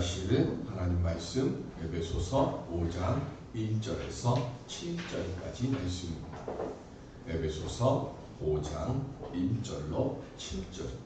하실 하나님 말씀 에베소서 5장 1절에서 7절까지 말씀입니다. 에베소서 5장 1절로 7절입니다.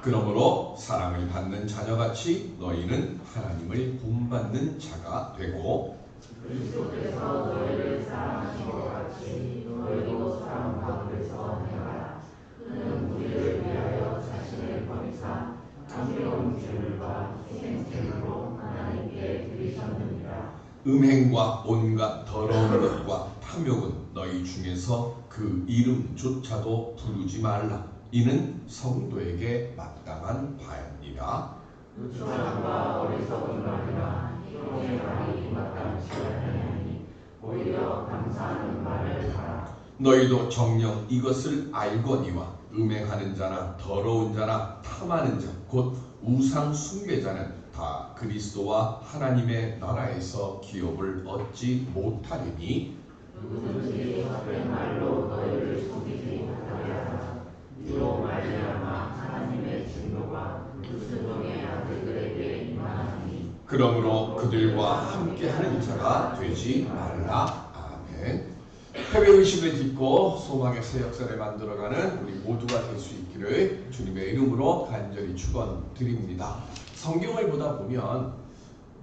그러므로 사랑을 받는 자녀같이 너희는 하나님을 본받는 자가 되고 그리스도께서 너희를 사랑하신 것 같이 너희도 사랑받으면서 행하라. 그는 우리를 위하여 자신을 버리사 감미로운 제물과 희생제물로 하나님께 드리셨느니라. 음행과 온갖 더러운 것과 탐욕은 너희 중에서 그 이름조차도 부르지 말라. 이는 성도에게 마땅한 바입니다. 누추함과 어리석은 말이나 희롱의 말이 마땅치 않으니 오히려 감사하는 말을 하라. 너희도 정녕 이것을 알거니와 음행하는 자나 더러운 자나 탐하는 자 곧 우상 숭배자는 다 그리스도와 하나님의 나라에서 기업을 얻지 못하리니 누구든지 헛된 말로 너희를 속이지 못하게 하라. 이로 말미암아 하나님의 진노가 불순종의 아들들에게 임하나니 그러므로 그들과 함께하는 자가 되지 말라. 아멘. 패배의식을 딛고 소망의 새 역사를 만들어가는 우리 모두가 될 수 있기를 주님의 이름으로 간절히 축원드립니다. 성경을 보다 보면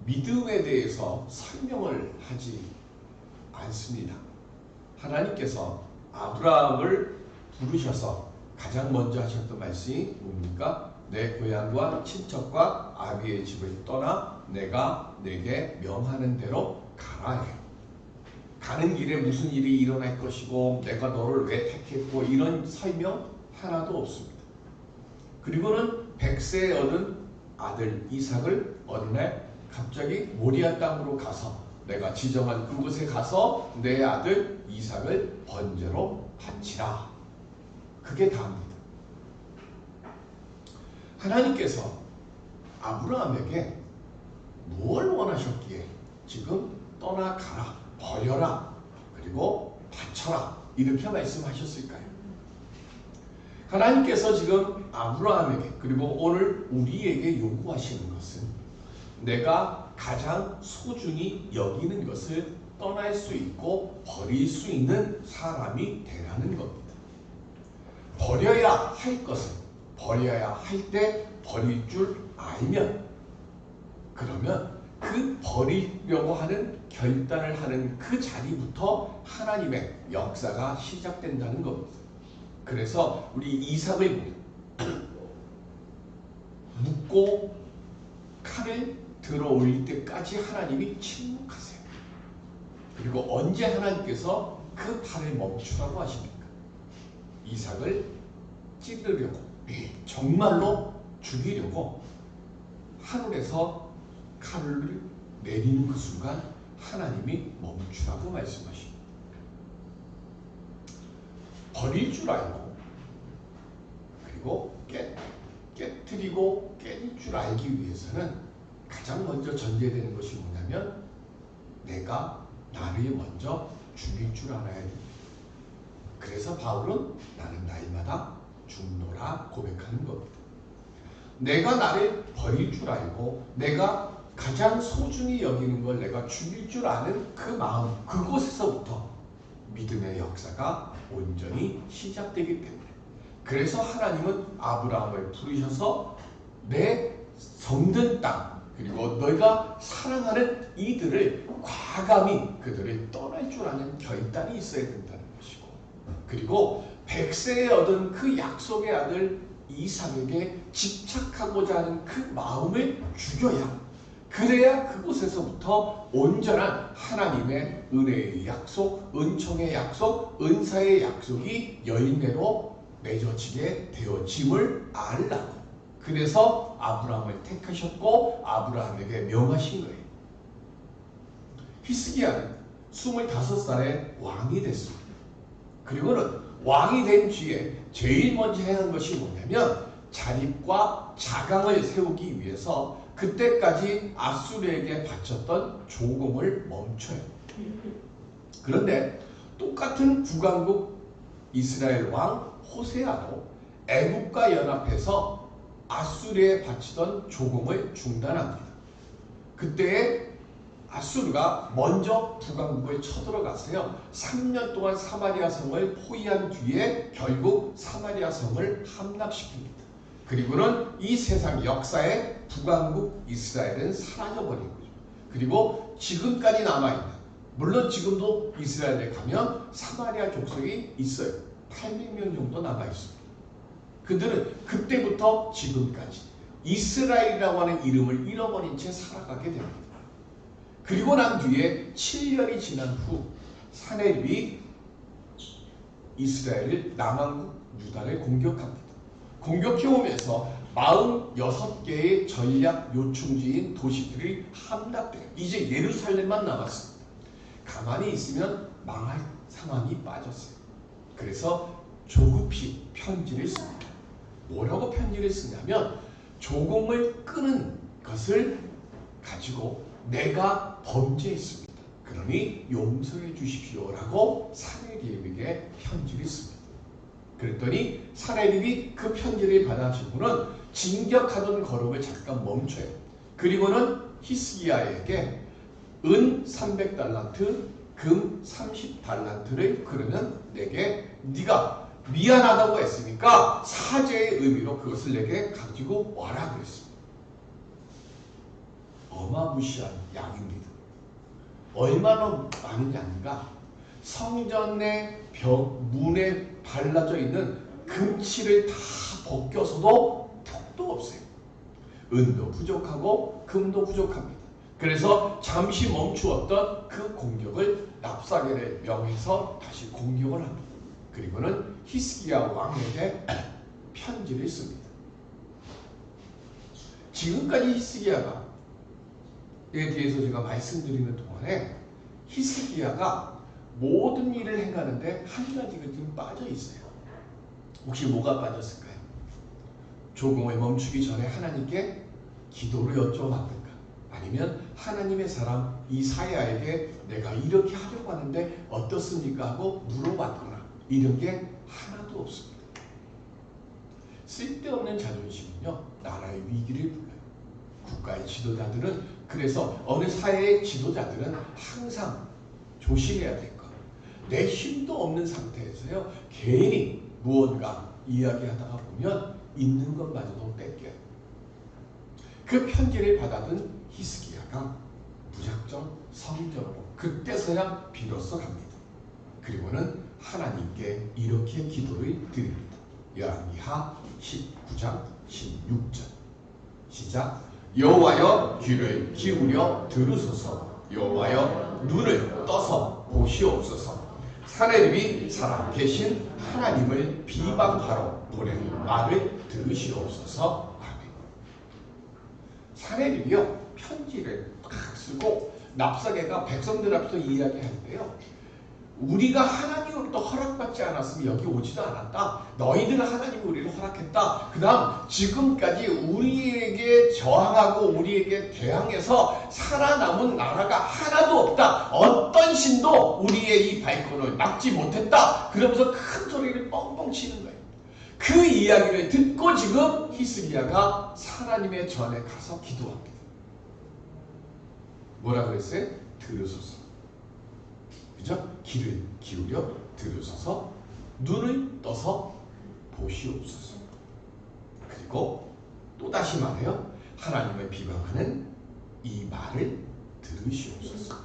믿음에 대해서 설명을 하지 않습니다. 하나님께서 아브라함을 부르셔서 가장 먼저 하셨던 말씀이 뭡니까? 내 고향과 친척과 아비의 집을 떠나 내가 내게 명하는 대로 가라 해. 가는 길에 무슨 일이 일어날 것이고 내가 너를 왜 택했고 이런 설명 하나도 없습니다. 그리고는 100세에 얻은 아들 이삭을 어느 날 갑자기 모리아 땅으로 가서 내가 지정한 그곳에 가서 내 아들 이삭을 번제로 바치라. 그게 다입니다. 하나님께서 아브라함에게 무엇을 원하셨기에 지금 떠나가라, 버려라, 그리고 바쳐라 이렇게 말씀하셨을까요? 하나님께서 지금 아브라함에게 그리고 오늘 우리에게 요구하시는 것은 내가 가장 소중히 여기는 것을 떠날 수 있고 버릴 수 있는 사람이 되라는 겁니다. 버려야 할 것을 버려야 할 때 버릴 줄 알면 그러면 그 버리려고 하는 결단을 하는 그 자리부터 하나님의 역사가 시작된다는 겁니다. 그래서 우리 이삭을 묶고 칼을 들어 올릴 때까지 하나님이 침묵하세요. 그리고 언제 하나님께서 그 팔을 멈추라고 하십니까? 이삭을 찌르려고 정말로 죽이려고 하늘에서 칼을 내리는 그 순간 하나님이 멈추라고 말씀하십니다. 버릴 줄 알고 그리고 깨뜨리고 깰 줄 알기 위해서는 가장 먼저 전제되는 것이 뭐냐면 내가 나를 먼저 죽일 줄 알아야 됩니다. 그래서 바울은 나는 날마다 죽노라 고백하는 겁니다. 내가 나를 버릴 줄 알고 내가 가장 소중히 여기는 걸 내가 죽일 줄 아는 그 마음 그곳에서부터 믿음의 역사가 온전히 시작되기 때문에 그래서 하나님은 아브라함을 부르셔서 내 정든 땅 그리고 너희가 사랑하는 이들을 과감히 그들을 떠날 줄 아는 결단이 있어야 된다는 것이고 그리고 100세에 얻은 그 약속의 아들 이삭에게 집착하고자 하는 그 마음을 죽여야 그래야 그곳에서부터 온전한 하나님의 은혜의 약속, 은총의 약속, 은사의 약속이 열매로 맺어지게 되어짐을 알라고. 그래서 아브라함을 택하셨고 아브라함에게 명하신 거예요. 히스기야는 25살에 왕이 됐습니다. 그리고는 왕이 된 뒤에 제일 먼저 해야 하는 것이 뭐냐면 자립과 자강을 세우기 위해서 그때까지 아수르에게 바쳤던 조공을 멈춰요. 그런데 똑같은 북왕국 이스라엘 왕 호세아도 애국과 연합해서 아수르에 바치던 조공을 중단합니다. 그때 아수르가 먼저 북왕국에 쳐들어갔어요. 3년 동안 사마리아 성을 포위한 뒤에 결국 사마리아 성을 함락시킵니다. 그리고는 이 세상 역사에 북왕국 이스라엘은 사라져버린 거죠. 그리고 지금까지 남아있는, 물론 지금도 이스라엘에 가면 사마리아 족속이 있어요. 800명 정도 남아있습니다. 그들은 그때부터 지금까지 이스라엘이라고 하는 이름을 잃어버린 채 살아가게 됩니다. 그리고 난 뒤에 7년이 지난 후 사네립이 이스라엘을 남왕국 유다를 공격합니다. 공격해 오면서 46개의 전략 요충지인 도시들이 함락돼요. 이제 예루살렘만 남았습니다. 가만히 있으면 망할 상황이 빠졌어요. 그래서 조급히 편지를 씁니다. 뭐라고 편지를 쓰냐면 조공을 끄는 것을 가지고 내가 범죄했습니다. 그러니 용서해 주십시오라고 사네립에게 편지를 씁니다. 그랬더니 사네립이 그 편지를 받아주고는 진격하던 걸음을 잠깐 멈춰요. 그리고는 히스기야에게 은 300달란트, 금 30달란트를 그러면 내게 네가 미안하다고 했으니까 사죄의 의미로 그것을 내게 가지고 와라 그랬습니다. 어마무시한 양입니다. 얼마나 많은 양인가? 성전의 문에 발라져 있는 금칠을 다 벗겨서도 턱도 없어요. 은도 부족하고 금도 부족합니다. 그래서 잠시 멈추었던 그 공격을 랍사게를 명해서 다시 공격을 합니다. 그리고는 히스기야 왕에게 편지를 씁니다. 지금까지 히스기야가 에 대해서 제가 말씀드리는 동안에 히스기야가 모든 일을 행하는데 한 가지가 좀 빠져 있어요. 혹시 뭐가 빠졌을까요? 조공을 멈추기 전에 하나님께 기도를 여쭤봤든가, 아니면 하나님의 사람 이사야에게 내가 이렇게 하려고 하는데 어떻습니까 하고 물어봤거나, 이런 게 하나도 없습니다. 쓸데없는 자존심은요, 나라의 위기를 불러요. 국가의 지도자들은, 그래서 어느 사회의 지도자들은 항상 조심해야 될 것. 내 힘도 없는 상태에서요, 괜히 무언가 이야기하다가 보면 있는 것마저도 뺏겨요. 그 편지를 받아든 히스기야가 무작정 성전으로 그때서야 비로소 갑니다. 그리고는 하나님께 이렇게 기도를 드립니다. 열왕기하 19장 16절 시작. 여호와여 귀를 기울여 들으소서. 여호와여 눈을 떠서 보시옵소서. 사네립이 살아계신 하나님을 비방하러 보낸 말을 들으시옵소서. 아멘. 사네립이요, 편지를 딱 쓰고 납사게가 백성들 앞에서 이야기하는데요, 우리가 하나님으로부터 허락받지 않았으면 여기 오지도 않았다. 너희들은 하나님이 우리를 허락했다. 그 다음 지금까지 우리에게 저항하고 우리에게 대항해서 살아남은 나라가 하나도 없다. 어떤 신도 우리의 이 발걸음을 막지 못했다. 그러면서 큰 소리를 뻥뻥 치는 거예요. 그 이야기를 듣고 지금 히스기야가 하나님의 전에 가서 기도합니다. 뭐라 그랬어요? 들으소서. 그죠? 귀를 기울여 들으소서. 눈을 떠서 보시옵소서. 그리고 또다시 말해요. 하나님을 비방하는 이 말을 들으시옵소서.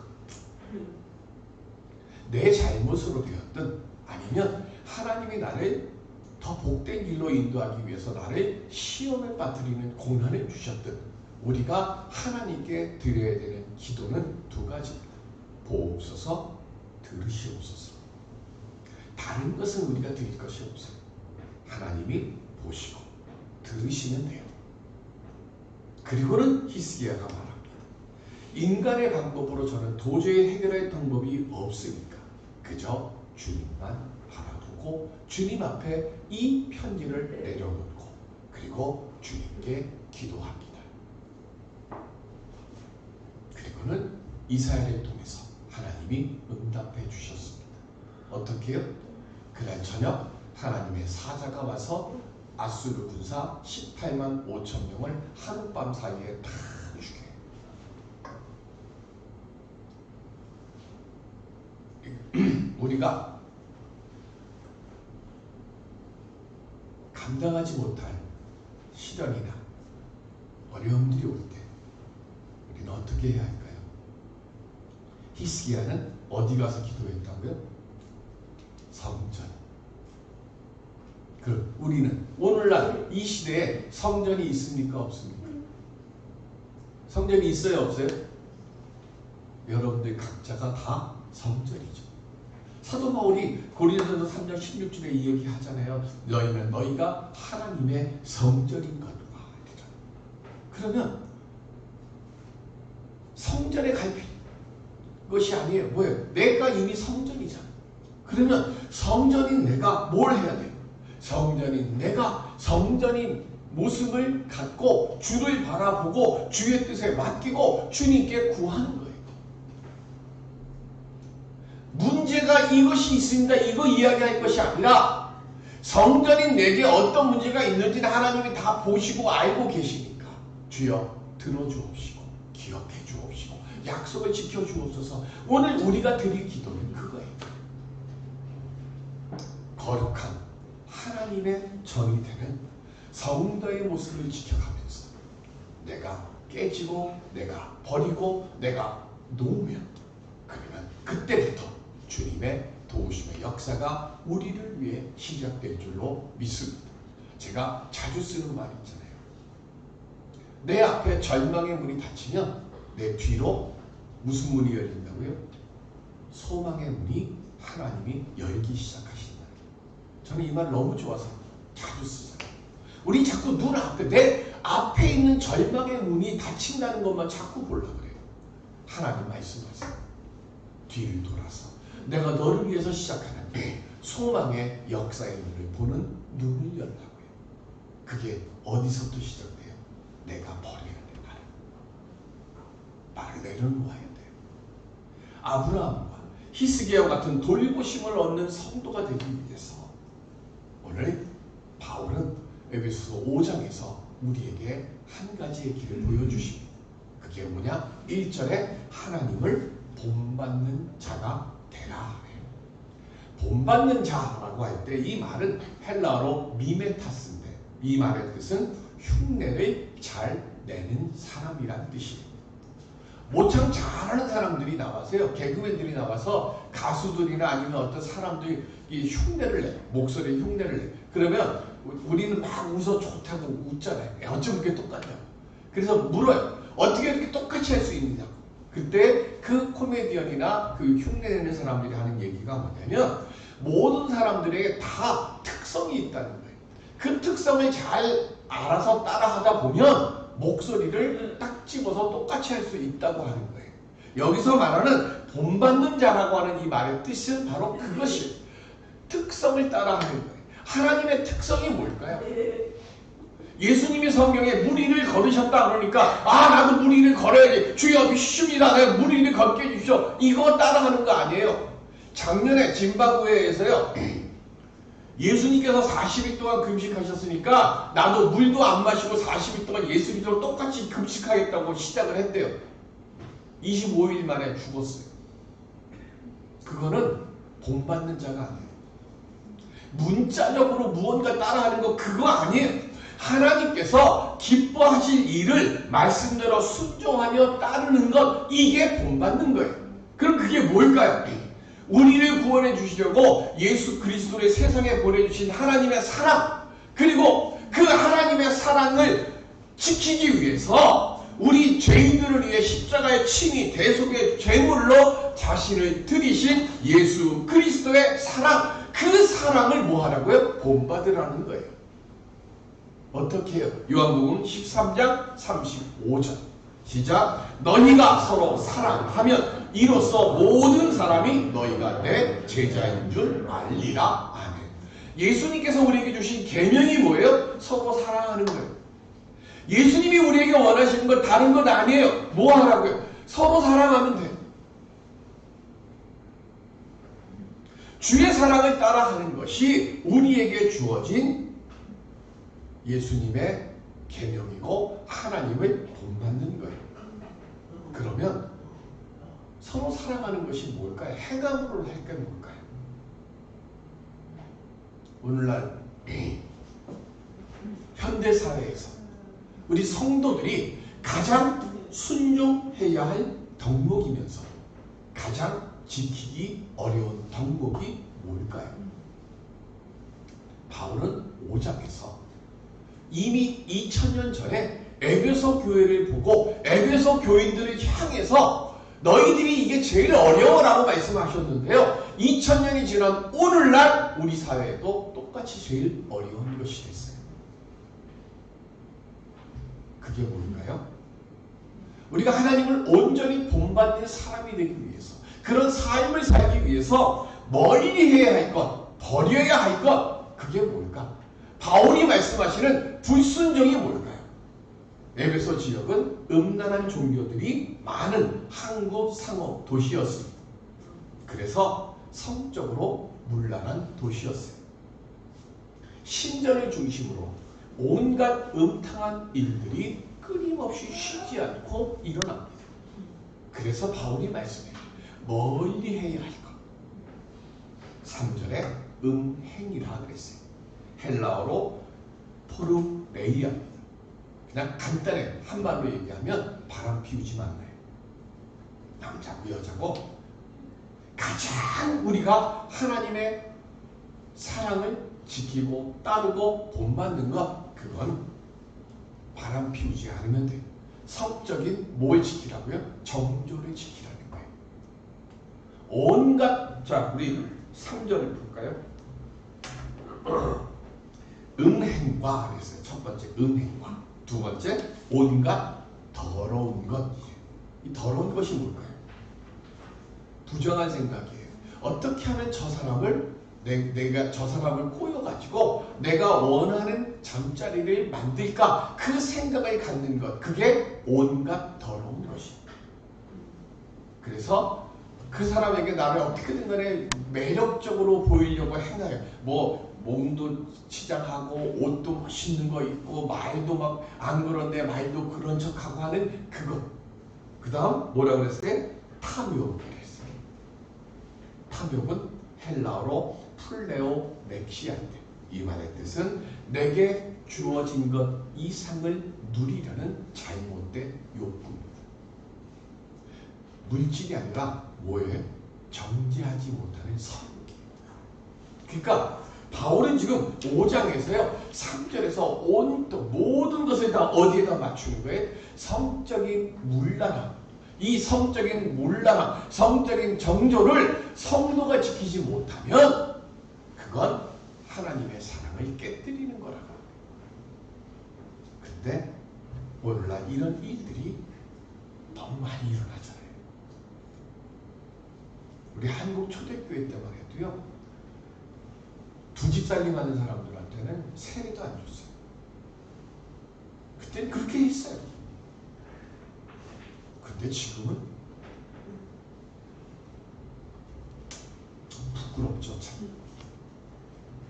내 잘못으로 되었든 아니면 하나님이 나를 더 복된 길로 인도하기 위해서 나를 시험에 빠뜨리는 고난을 주셨든, 우리가 하나님께 드려야 되는 기도는 두 가지입니다. 보옵소서, 들으시옵소서. 다른 것은 우리가 드릴 것이 없어요. 하나님이 보시고 들으시면 돼요. 그리고는 히스기야가 말합니다. 인간의 방법으로 저는 도저히 해결할 방법이 없으니까 그저 주님만 바라보고 주님 앞에 이 편지를 내려놓고 그리고 주님께 기도합니다. 그리고는 이사야를 통해서 하나님이 응답해 주셨습니다. 어떻게요? 그날 저녁 하나님의 사자가 와서 아수르 군사 18만 5천 명을 하룻밤 사이에 다 죽여요. 우리가 감당하지 못할 시련이나 어려움들이 올 때 우리는 어떻게 해야 할까요? 히스기야는 어디 가서 기도했다고요? 성전. 그 우리는 오늘날 이 시대에 성전이 있습니까? 없습니까? 성전이 있어요? 없어요? 여러분들 각자가 다 성전이죠. 사도 바울이 고린도전서 3장 16절에 이 얘기 하잖아요. 너희는 너희가 하나님의 성전인 것과. 그러면 성전에 갈 것이 아니에요. 뭐예요? 내가 이미 성전이잖아. 그러면 성전인 내가 뭘 해야 돼요? 성전인 내가 성전인 모습을 갖고 주를 바라보고 주의 뜻에 맡기고 주님께 구하는 거예요. 문제가 이것이 있습니다. 이거 이야기할 것이 아니라 성전인 내게 어떤 문제가 있는지는 하나님이 다 보시고 알고 계시니까 주여 들어주옵시고 기억해 주옵시고 약속을 지켜주옵소서. 오늘 우리가 드릴 기도는 그거예요. 거룩한 하나님의 전이 되는 성도의 모습을 지켜가면서 내가 깨지고 내가 버리고 내가 놓으면 그러면 그때부터 주님의 도우심의 역사가 우리를 위해 시작될 줄로 믿습니다. 제가 자주 쓰는 말이 있잖아요. 내 앞에 절망의 문이 닫히면 내 뒤로 무슨 문이 열린다고요? 소망의 문이 하나님이 열기 시작하신다. 저는 이 말 너무 좋아서 자주 쓰잖아요. 우리 자꾸 눈 앞에 내 앞에 있는 절망의 문이 닫힌다는 것만 자꾸 보려고 그래요. 하나님 말씀하세요. 뒤를 돌아서 내가 너를 위해서 시작하는 소망의 역사의 문을 보는 눈을 열라고요. 그게 어디서부터 시작돼요? 내가 버려야 돼. 나를 내려놓아야 돼요. 아브라함과 히스기야와 같은 돌보심을 얻는 성도가 되기 위해서 오늘 바울은 에베소서 5장에서 우리에게 한 가지의 길을 보여주십니다. 그게 뭐냐? 1절에 하나님을 본받는 자가 되라. 본받는 자라고 할 때 이 말은 헬라어로 미메타스인데 이 말의 뜻은 흉내를 잘 내는 사람이란 뜻이에요. 모창 잘하는 사람들이 나와서요. 개그맨들이 나와서 가수들이나 아니면 어떤 사람들이 이 흉내를 내. 목소리에 흉내를 내. 그러면 우리는 막 웃어 좋다고 웃잖아요. 어쩜 그렇게 똑같냐고. 그래서 물어요. 어떻게 이렇게 똑같이 할 수 있느냐고. 그때 그 코미디언이나 그 흉내내는 사람들이 하는 얘기가 뭐냐면 모든 사람들에게 다 특성이 있다는 거예요. 그 특성을 잘 알아서 따라하다 보면 목소리를 딱 집어서 똑같이 할 수 있다고 하는 거예요. 여기서 말하는 본받는 자라고 하는 이 말의 뜻은 바로 그것이 특성을 따라하는 거예요. 하나님의 특성이 뭘까요? 예수님이 성경에 무리를 걸으셨다 그러니까 나도 무리를 걸어야지. 주여 믿습니다. 내가 무리를 걷게 해주십시오. 이거 따라하는 거 아니에요. 작년에 짐바브웨에서요. 예수님께서 40일 동안 금식하셨으니까 나도 물도 안 마시고 40일 동안 예수 믿으러 똑같이 금식하겠다고 시작을 했대요. 25일 만에 죽었어요. 그거는 본받는 자가 아니에요. 문자적으로 무언가 따라하는 거 그거 아니에요. 하나님께서 기뻐하실 일을 말씀대로 순종하며 따르는 것 이게 본받는 거예요. 그럼 그게 뭘까요? 우리를 구원해 주시려고 예수 그리스도를 세상에 보내주신 하나님의 사랑 그리고 그 하나님의 사랑을 지키기 위해서 우리 죄인들을 위해 십자가의 친히 대속의 제물로 자신을 드리신 예수 그리스도의 사랑 그 사랑을 뭐 하라고요? 본받으라는 거예요. 어떻게 해요? 요한복음 13장 35절 시작. 너희가 서로 사랑하면 이로써 모든 사람이 너희가 내 제자인 줄 알리라. 아멘. 예수님께서 우리에게 주신 계명이 뭐예요? 서로 사랑하는 거예요. 예수님이 우리에게 원하시는 건 다른 건 아니에요. 뭐 하라고요? 서로 사랑하면 돼요. 주의 사랑을 따라하는 것이 우리에게 주어진 예수님의 계명이고 하나님을 본받는 거예요. 그러면 서로 사랑하는 것이 뭘까요? 행함으로 할 게 뭘까요? 오늘날 현대사회에서 우리 성도들이 가장 순종해야 할 덕목이면서 가장 지키기 어려운 덕목이 뭘까요? 바울은 5장에서 이미 2000년 전에 에베소 교회를 보고 에베소 교인들을 향해서 너희들이 이게 제일 어려워라고 말씀하셨는데요. 2000년이 지난 오늘날 우리 사회에도 똑같이 제일 어려운 것이 됐어요. 그게 뭘까요? 우리가 하나님을 온전히 본받는 사람이 되기 위해서, 그런 삶을 살기 위해서 멀리 해야 할 것, 버려야 할 것, 그게 뭘까? 바울이 말씀하시는 불순종이 뭘까요? 에베소 지역은 음란한 종교들이 많은 항구 상업 도시였습니다. 그래서 성적으로 문란한 도시였어요. 신전을 중심으로 온갖 음탕한 일들이 끊임없이 쉬지 않고 일어납니다. 그래서 바울이 말씀해요. 멀리 해야 할 것. 3절에 음행이라 그랬어요. 헬라어로 포르메이아입니다. 그냥 간단해 한말로 얘기하면 바람 피우지 말아요. 남자고 여자고 가장 우리가 하나님의 사랑을 지키고 따르고 본받는 것, 그건 바람 피우지 않으면 돼요. 성적인 뭘 지키라고요? 정조를 지키라는 거예요. 온갖, 자 우리 3절을 볼까요? 음행과 그랬어요. 첫 번째 음행과, 두 번째 온갖 더러운 것. 이 더러운 것이 뭘까요? 부정한 생각이에요. 어떻게 하면 저 사람을 내가 저 사람을 꼬여가지고 내가 원하는 잠자리를 만들까, 그 생각을 갖는 것, 그게 온갖 더러운 것입니다. 그래서 그 사람에게 나를 어떻게든 간에 매력적으로 보이려고 행해요. 뭐 몸도 치장하고 옷도 멋있는 거 입고 말도 막 안 그런데 말도 그런 척하고 하는 그것. 그 다음 뭐라고 그랬어요? 탐욕이라고 했어요. 탐욕은 헬라어로 플레오 넥시아인데, 이 말의 뜻은 내게 주어진 것 이상을 누리려는 잘못된 욕구입니다. 물질이 아니라 뭐예요? 정죄하지 못하는 성욕이에요. 그러니까 바울은 지금 5장에서요 3절에서 온통 모든 것을 다 어디에다 맞추는 거예요? 성적인 문란함. 이 성적인 문란함, 성적인 정조를 성도가 지키지 못하면 그건 하나님의 사랑을 깨뜨리는 거라고. 근데 오늘날 이런 일들이 너무 많이 일어나잖아요. 우리 한국 초대교회 때만 해도요, 두 집 살림하는 사람들한테는 세례도 안 줬어요. 그때는 그렇게 했어요. 근데 지금은 부끄럽죠, 참.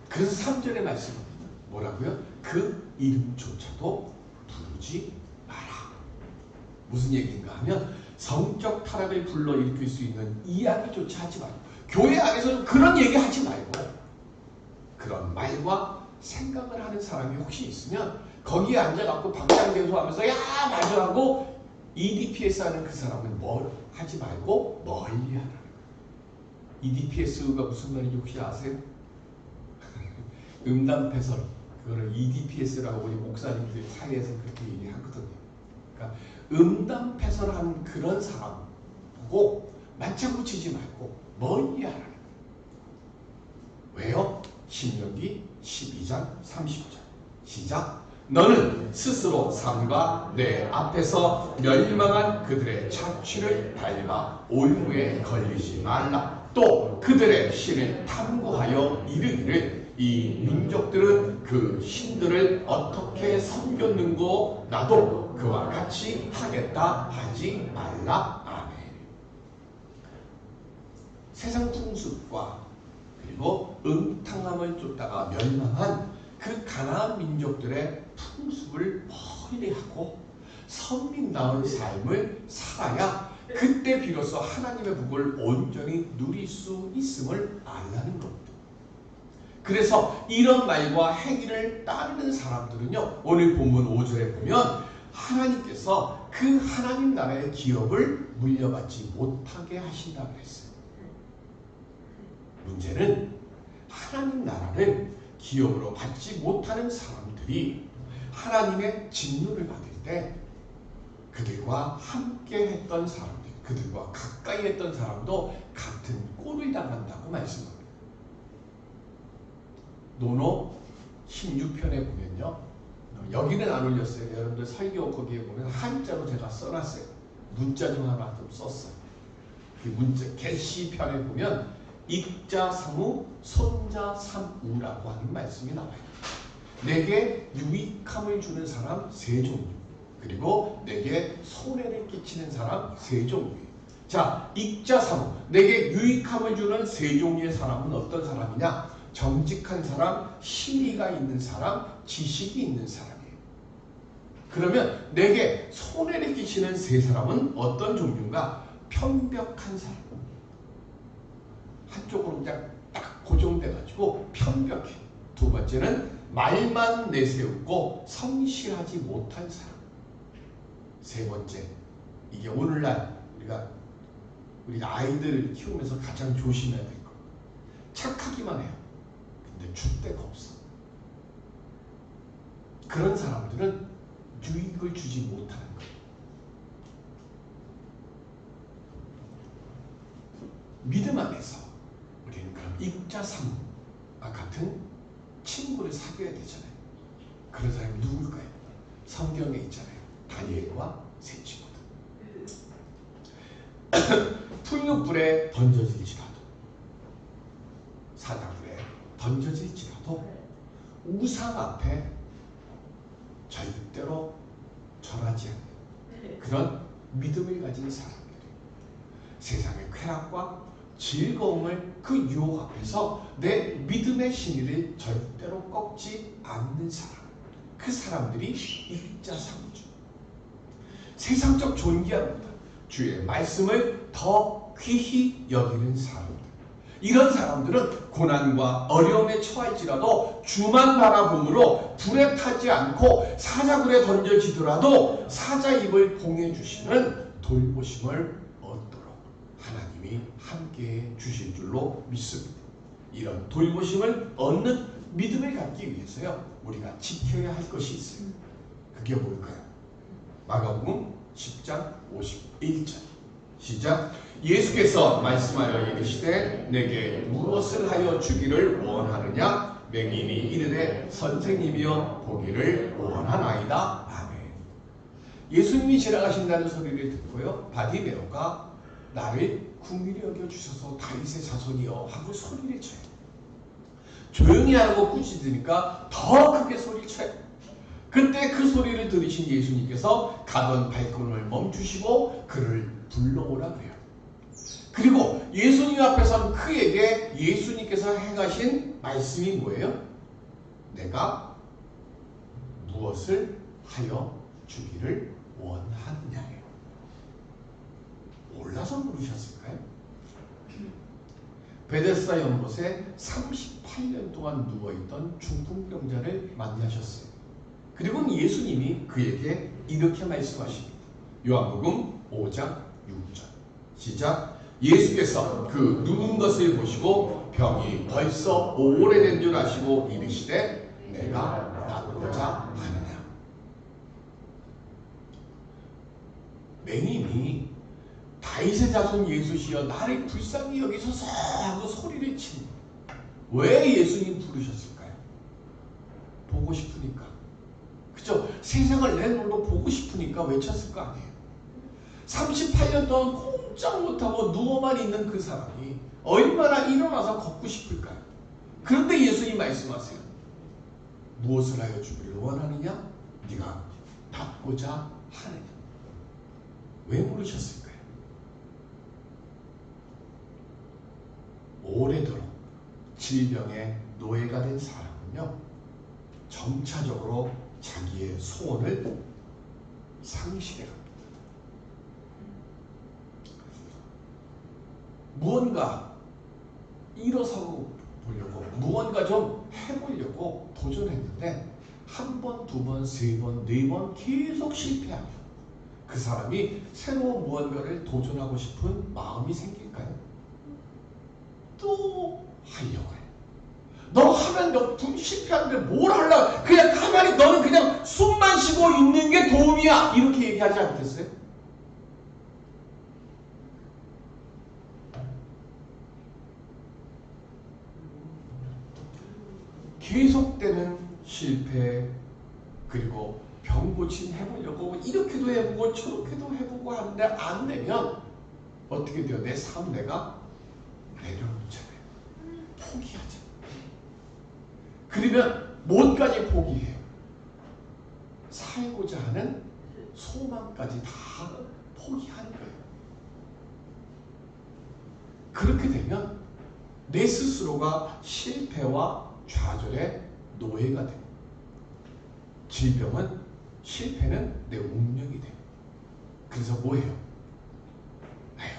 그래서 3절에 말씀합니다. 뭐라고요? 그 이름조차도 부르지 마라. 무슨 얘기인가 하면 성적 타락을 불러일으킬 수 있는 이야기조차 하지 말고, 교회 안에서는 그런 얘기 하지 말고, 그런 말과 생각을 하는 사람이 혹시 있으면 거기에 앉아갖고 박장대소 하면서 야 맞아 하고 EDPS 하는 그 사람은 뭘 하지 말고 멀리 하라는 거예요. EDPS가 무슨 말인지 혹시 아세요? 음담패설. 그거를 EDPS라고 우리 목사님들 사이에서 그렇게 얘기하거든요. 그러니까 음담패설한 그런 사람 보고 맞장구 치지 말고 멀리 하라는 거예요. 왜요? 신명기 12장 30절 시작. 너는 스스로 삼가 내 앞에서 멸망한 그들의 착취를 밟아 올무에 걸리지 말라. 또 그들의 신을 탐구하여 이르기를 이 민족들은 그 신들을 어떻게 섬겼는고 나도 그와 같이 하겠다 하지 말라. 아멘. 세상 풍습과 그리고 음탕함을 쫓다가 멸망한 그 가나안 민족들의 풍습을 멀리하고 선민다운 삶을 살아야 그때 비로소 하나님의 복을 온전히 누릴 수 있음을 알라는 겁니다. 그래서 이런 말과 행위를 따르는 사람들은요, 오늘 본문 5절에 보면 하나님께서 그 하나님 나라의 기업을 물려받지 못하게 하신다고 했어요. 문제는 하나님 나라를 기업으로 받지 못하는 사람들이 하나님의 진노를 받을 때 그들과 함께 했던 사람들, 그들과 가까이 했던 사람도 같은 꼴을 당한다고 말씀합니다. 노노 16편에 보면요, 여기는 안 올렸어요. 여러분들 설교 거기에 보면 한자로 제가 써놨어요. 문자 좀 하나 좀 썼어요. 그 문자 계시편에 보면 익자 사무 손자 삼우라고 하는 말씀이 나와요. 내게 유익함을 주는 사람 세 종류, 그리고 내게 손해를 끼치는 사람 세 종류. 자, 익자 사무, 내게 유익함을 주는 세 종류의 사람은 어떤 사람이냐? 정직한 사람, 신의가 있는 사람, 지식이 있는 사람이에요. 그러면 내게 손해를 끼치는 세 사람은 어떤 종류인가? 편벽한 사람. 한쪽으로 그냥 딱 고정돼가지고 편벽해. 두 번째는 말만 내세우고 성실하지 못한 사람. 세 번째, 이게 오늘날 우리가 아이들을 키우면서 가장 조심해야 될 거. 착하기만 해요. 근데 줏대가 없어. 그런 사람들은 유익을 주지 못하는 거예요. 믿음 안에서 우리는 그럼 익자삼과 같은 친구를 사귀어야 되잖아요. 그런 사람이 누굴까요? 성경에 있잖아요. 다니엘과 세 친구들. 풀무불에 던져질지라도, 사자불에 던져질지라도 우상 앞에 절대로 절하지 않는 그런 믿음을 가진 사람들이, 세상의 쾌락과 즐거움을 그 유혹 앞에서 내 믿음의 신의를 절대로 꺾지 않는 사람, 그 사람들이 익자삼우죠. 세상적 존귀함보다 주의 말씀을 더 귀히 여기는 사람들, 이런 사람들은 고난과 어려움에 처할지라도 주만 바라봄으로 불에 타지 않고 사자굴에 던져지더라도 사자 입을 봉해 주시는 돌보심을 얻도록 하나님이 함께해 주실 줄로 믿습니다. 이런 돌보심을 얻는 믿음을 갖기 위해서요, 우리가 지켜야 할 것이 있어요. 그게 뭘까요? 마가복음 10장 51절 시작. 예수께서 말씀하여 이르시되 내게 무엇을 하여 주기를 원하느냐? 맹인이 이르되 선생님이여 보기를 원하나이다. 아멘. 예수님이 지나가신다는 소리를 듣고요, 바디메오가 나를 긍휼히 여겨 주셔서 다윗의 자손이여 하고 소리를 쳐요. 조용히 하라고 꾸짖으니까 더 크게 소리를 쳐요. 그때 그 소리를 들으신 예수님께서 가던 발걸음을 멈추시고 그를 불러오라 그래요. 그리고 예수님 앞에 선 그에게 예수님께서 행하신 말씀이 뭐예요? 내가 무엇을 하여 주기를 원하느냐예요. 몰라서 물으셨을까요? 베데스다 연못에 38년 동안 누워있던 중풍병자를 만나셨어요. 그리고 예수님이 그에게 이렇게 말씀하십니다. 요한복음 5장 6절 시작. 예수께서 그 누운 것을 보시고 병이 벌써 오래된 줄 아시고 이르시되 내가 낫고자 하느냐. 맹인이 다윗의 자손 예수시여 나를 불쌍히 여기소서 하고 소리를 칩니다. 왜 예수님 부르셨을까요? 보고 싶으니까. 그죠? 세상을 내 눈으로 보고 싶으니까 외쳤을 거 아니에요. 38년 동안 꼼짝 못하고 누워만 있는 그 사람이 얼마나 일어나서 걷고 싶을까요? 그런데 예수님 말씀하세요. 무엇을 하여 주기를 원하느냐? 네가 낫고자 하느냐. 왜 물으셨을까요? 오래도록 질병의 노예가 된 사람은요, 점차적으로 자기의 소원을 상실해 갑니다. 무언가 일어서고 보려고, 무언가 좀 해보려고 도전했는데 한 번, 두 번, 세 번, 네 번 계속 실패하면 그 사람이 새로운 무언가를 도전하고 싶은 마음이 생길까요? 또 하려고 해요. 너 하면 너 실패하는데 뭘 하려고, 그냥 가만히 너는 그냥 숨만 쉬고 있는 게 도움이야, 이렇게 얘기하지 않겠어요? 계속되는 실패, 그리고 병 고침 해보려고 이렇게도 해보고 저렇게도 해보고 하는데 안 되면 어떻게 돼요? 내 삶 내가 내려놓잖아요. 포기하죠. 그러면 뭐까지 포기해요? 살고자 하는 소망까지 다 포기하는 거예요. 그렇게 되면 내 스스로가 실패와 좌절의 노예가 돼요. 질병은, 실패는 내 운명이 돼요. 그래서 뭐해요? 아유,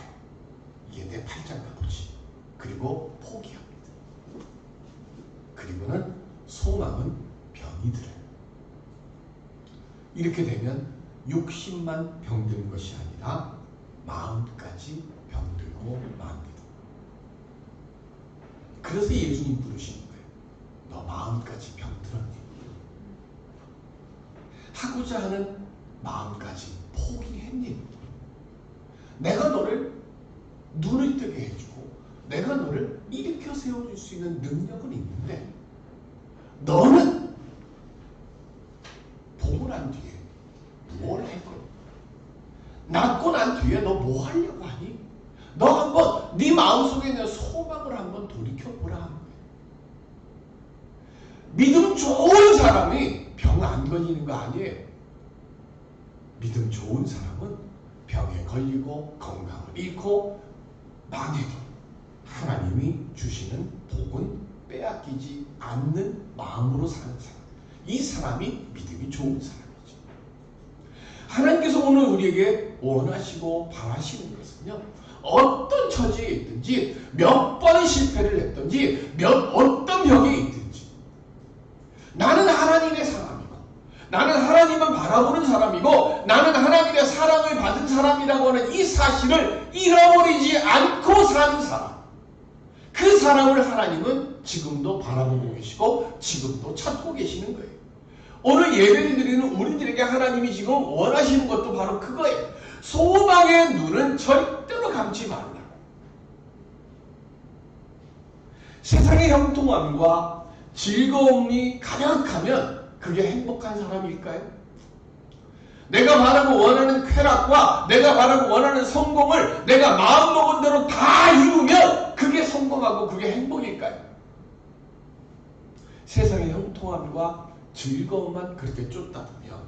이게 내 팔짱가 보지. 그리고 포기합니다. 그리고는 소망은 병이 들어요. 이렇게 되면 육신만 병드는 것이 아니라 마음까지 병들고 맙니다. 그래서 예수님 부르시는 거예요. 너 마음까지 병들었니? 하고자 하는 마음까지 포기했니? 내가 너를 눈을 뜨게 해주고 내가 너를 일으켜 세워줄 수 있는 능력은 있는데 너는 보고 난 뒤에 뭘 할 거야? 낳고 난 뒤에 너 뭐 하려고 하니? 너 한번 네 마음속에 있는 소망을 한번 돌이켜보라 하는 거야. 믿음 좋은 사람이 병 안 걸리는 거 아니에요. 믿음 좋은 사람은 병에 걸리고 건강을 잃고 망해도 하나님이 주시는 복은 빼앗기지 않는 마음으로 사는 사람. 이 사람이 믿음이 좋은 사람이죠. 하나님께서 오늘 우리에게 원하시고 바라시는 것은요, 어떤 처지에 있든지 몇 번의 실패를 했든지 어떤 병에 있든지 나는 하나님의 사람이고 나는 하나님만 바라보는 사람이고 나는 하나님의 사랑을 받은 사람이라고 하는 이 사실을 잃어버리지 않고 사는 사람, 그 사람을 하나님은 지금도 바라보고 계시고 지금도 찾고 계시는 거예요. 오늘 예배를 드리는 우리들에게 하나님이 지금 원하시는 것도 바로 그거예요. 소망의 눈은 절대로 감지 말라. 세상의 형통함과 즐거움이 가득하면 그게 행복한 사람일까요? 내가 바라고 원하는 쾌락과 내가 바라고 원하는 성공을 내가 마음먹은 대로 다 이루면 그게 성공하고 그게 행복일까요? 세상의 형통함과 즐거움만 그렇게 쫓다 보면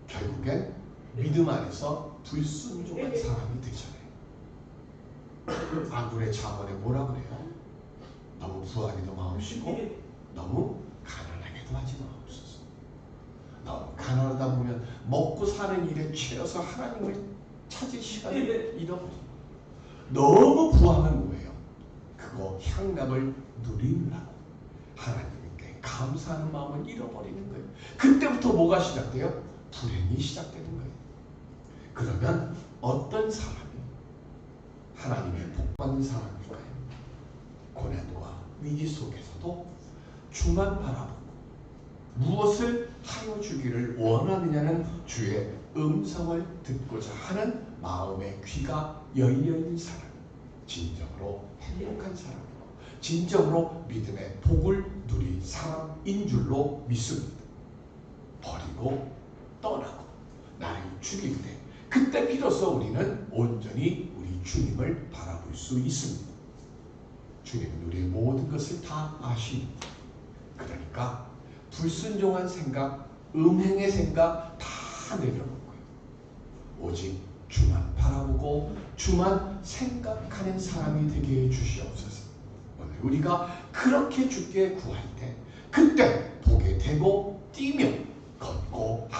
결국엔 믿음 안에서 불순종한 사람이 되잖아요. 아굴의 자문에 뭐라 그래요? 너무 부하기도 마옵시고 너무 가난하게도 하지 마옵소서. 너무 가난하다 보면 먹고 사는 일에 취해서 하나님을 찾을 시간을 잃어버립니다. 너무 부하면 뭐예요? 그거 향락을 누리느라고 하나님께 감사하는 마음을 잃어버리는 거예요. 그때부터 뭐가 시작돼요? 불행이 시작되는 거예요. 그러면 어떤 사람이 하나님의 복받는 사람일까요? 고난과 위기 속에서도 주만 바라보고 무엇을 하여 주기를 원하느냐는 주의 음성을 듣고자 하는 마음의 귀가 열려있는 사람, 진정으로 행복한 사람이고 진정으로 믿음의 복을 누릴 사람인 줄로 믿습니다. 버리고 떠나고 나를 죽일 때 그때 비로소 우리는 온전히 우리 주님을 바라볼 수 있습니다. 주님은 우리의 모든 것을 다 아십니다. 그러니까 불순종한 생각, 음행의 생각 다 내려놓고요. 오직 주만 바라보고 주만 생각하는 사람이 되게 해주시옵소서. 오늘 우리가 그렇게 주께 구할 때 그때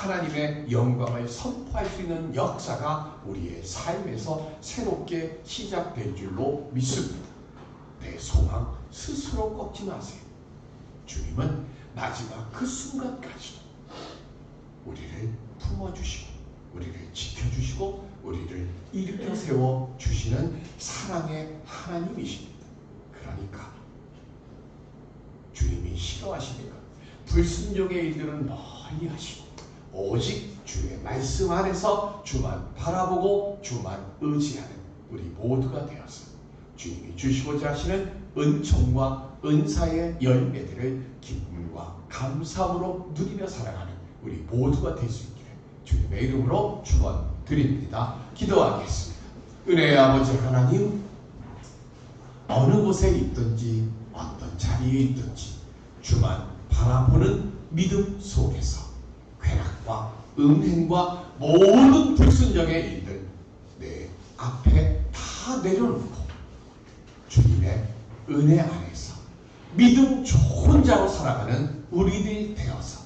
하나님의 영광을 선포할 수 있는 역사가 우리의 삶에서 새롭게 시작될 줄로 믿습니다. 내 소망 스스로 꺾지 마세요. 주님은 마지막 그 순간까지 우리를 품어주시고 우리를 지켜주시고 우리를 일으켜 세워 주시는 사랑의 하나님이십니다. 그러니까 주님이 싫어하시니까 불순종의 일들은 멀리 하시고 오직 주의 말씀 안에서 주만 바라보고 주만 의지하는 우리 모두가 되어서 주님이 주시고자 하시는 은총과 은사의 열매들을 기쁨과 감사함으로 누리며 살아가는 우리 모두가 될 수 있기를 주님의 이름으로 축원드립니다. 기도하겠습니다. 은혜의 아버지 하나님, 어느 곳에 있든지 어떤 자리에 있든지 주만 바라보는 믿음 속에서 쾌락과 음행과 모든 불순종의 일들 내 앞에 다 내려놓고 주님의 은혜 안에서 믿음 좋은 자로 살아가는 우리들이 되어서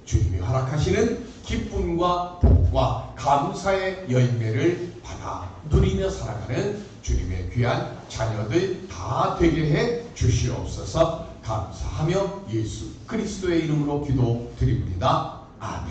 주님이 허락하시는 기쁨과 복과 감사의 열매를 받아 누리며 살아가는 주님의 귀한 자녀들 다 되게 해 주시옵소서. 감사하며 예수 그리스도의 이름으로 기도드립니다. 아멘.